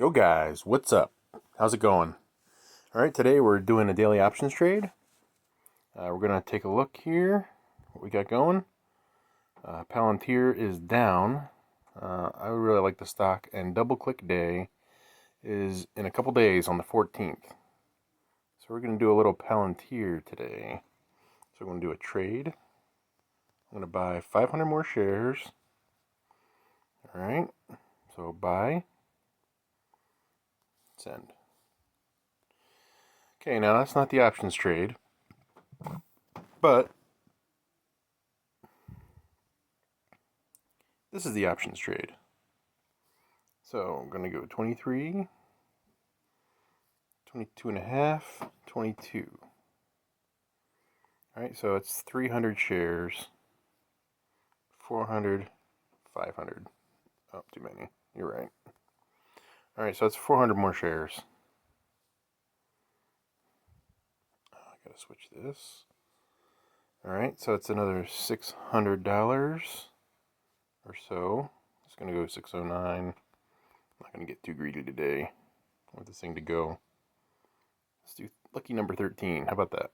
Yo guys, what's up? How's it going? Alright, today we're doing a daily options trade. We're going to take a look here, what we got going. Palantir is down. I really like the stock, and double click day is in a couple days on the 14th. So we're going to do a little Palantir today. So we're going to do a trade. I'm going to buy 500 more shares. Alright, so buy, send. Okay, now that's not the options trade, but this is the options trade. So I'm going to go 23, 22 and a half, 22. Alright, so it's 300 shares, 400, 500. Oh, too many. You're right. Alright, so it's 400 more shares. I gotta switch this. Alright, so it's another $600 or so. It's gonna go 609. I'm not gonna get too greedy today. I want this thing to go. Let's do lucky number 13. How about that?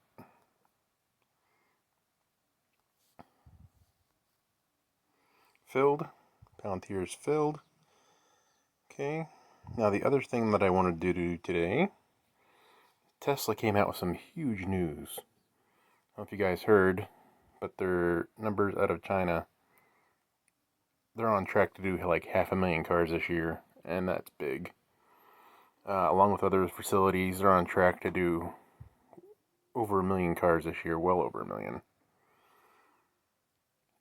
Filled. Palantir is filled. Okay. Now the other thing that I wanted to do today, Tesla came out with some huge news. I don't know if you guys heard, but their numbers out of China, they're on track to do like 500,000 cars this year, and that's big. Along with other facilities, they're on track to do over 1 million cars this year, well over 1 million.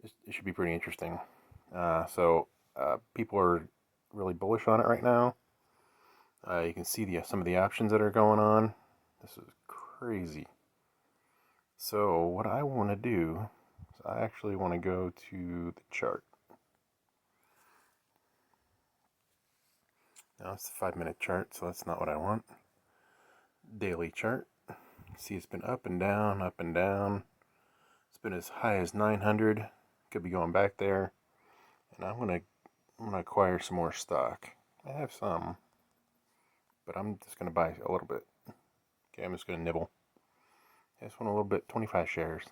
It should be pretty interesting. So people are really bullish on it right now. You can see some of the options that are going on. This is crazy. So what I want to do is I actually want to go to the chart. Now it's the 5-minute chart, so that's not what I want. Daily chart. See, it's been up and down, up and down. It's been as high as 900. Could be going back there. And I'm gonna acquire some more stock. I have some, but I'm just gonna buy a little bit. Okay, I'm just gonna nibble. I just want a little bit, 25 shares.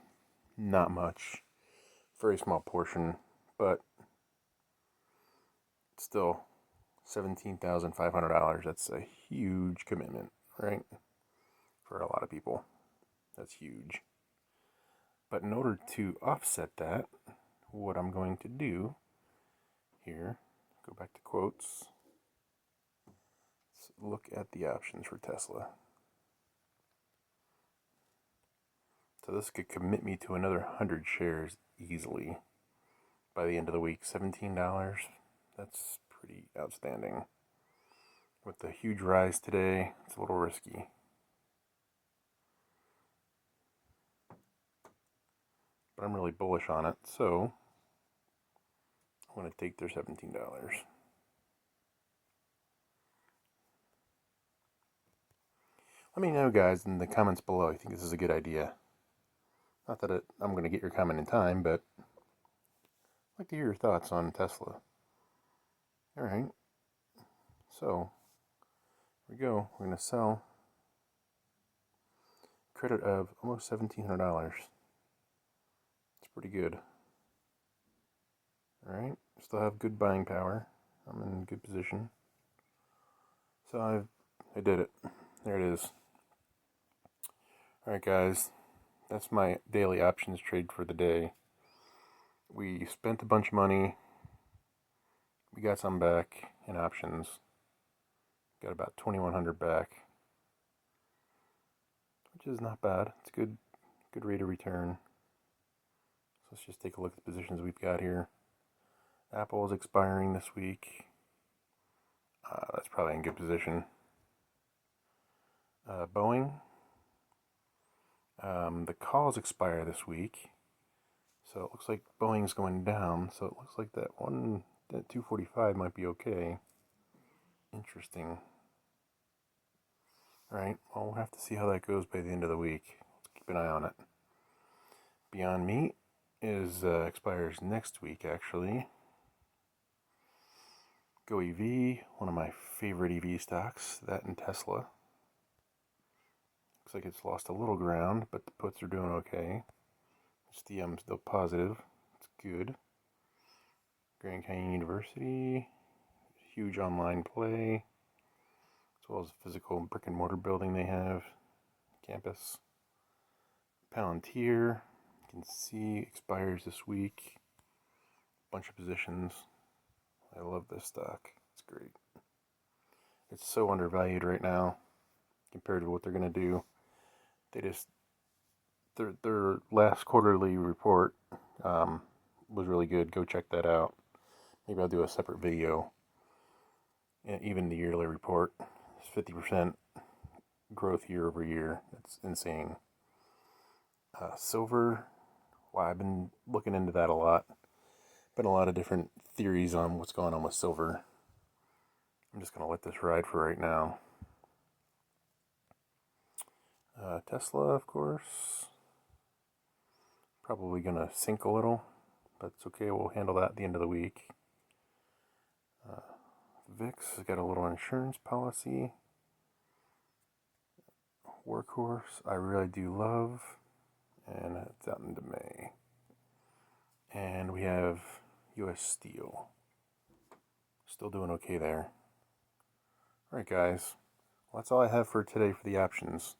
Not much. Very small portion, but still $17,500. That's a huge commitment, right? For a lot of people. That's huge. But in order to offset that, what I'm going to do here, go back to quotes. Let's look at the options for Tesla. So this could commit me to another 100 shares easily by the end of the week. $17. That's pretty outstanding. With the huge rise today, it's a little risky. But I'm really bullish on it, so I'm going to take their $17. Let me know, guys, in the comments below. I think this is a good idea. Not that I'm going to get your comment in time, but I'd like to hear your thoughts on Tesla. Alright, so here we go. We're going to sell credit of almost $1,700. It's pretty good. Alright, still have good buying power. I'm in good position. So I did it. There it is. Alright guys, that's my daily options trade for the day. We spent a bunch of money. We got some back in options. Got about 2,100 back, which is not bad. It's a good rate of return. So let's just take a look at the positions we've got here. Apple is expiring this week. That's probably in good position. Boeing. The calls expire this week. So it looks like Boeing's going down. So it looks like that 245 might be okay. Interesting. Alright, well, we'll have to see how that goes by the end of the week. Let's keep an eye on it. Beyond Meat expires next week, actually. Go EV, one of my favorite EV stocks, that and Tesla. Looks like it's lost a little ground, but the puts are doing okay. STM's still positive. It's good. Grand Canyon University, huge online play, as well as physical brick and mortar building they have, campus. Palantir, you can see, expires this week. Bunch of positions. I love this stock. It's great. It's so undervalued right now compared to what they're going to do. They just, their last quarterly report was really good. Go check that out. Maybe I'll do a separate video. And even the yearly report is 50% growth year over year. It's insane. Silver, well, I've been looking into that a lot. Been a lot of different theories on what's going on with silver. I'm just going to let this ride for right now. Tesla, of course. Probably going to sink a little, but it's okay. We'll handle that at the end of the week. VIX has got a little insurance policy. Workhorse, I really do love. And it's out into May. And we have US Steel. Still doing okay there. Alright, guys. Well, that's all I have for today for the options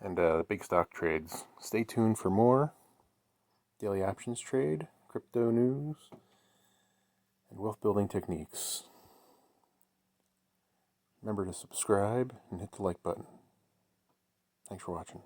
and the big stock trades. Stay tuned for more daily options trade, crypto news, and wealth building techniques. Remember to subscribe and hit the like button. Thanks for watching.